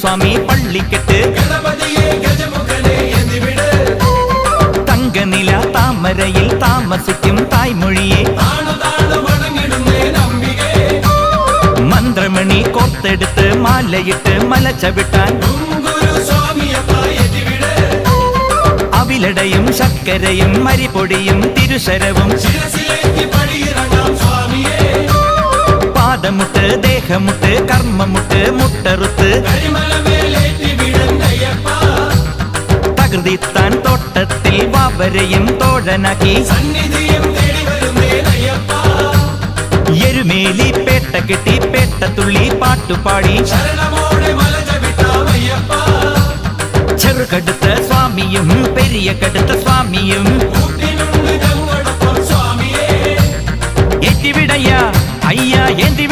സ്വാമി പള്ളിക്കെട്ട് തങ്കനില താമരയിൽ താമസിക്കും തായ്മൊഴിയെ മന്ത്രമണി കോർത്തെടുത്ത് മാലയിട്ട് മല ചവിട്ടാൻ അവിലടയും ശർക്കരയും മരിപൊടിയും തിരുശരവും പാദമുട്ട് ദേഹമുട്ട് കർമ്മമുട്ട് മുട്ടറുത്ത് തകൃതിത്താൻ തോട്ടത്തിൽ വാവരെയും തോഴനാക്കി എരുമേലി പേട്ട കെട്ടി പേട്ടത്തുള്ളി പാട്ടുപാടി ചെറുകടുത്ത സ്വാമിയും പെരിയ കടുത്ത സ്വാമിയും ഏറ്റിവിടയ്യ അയ്യ ഏന്തി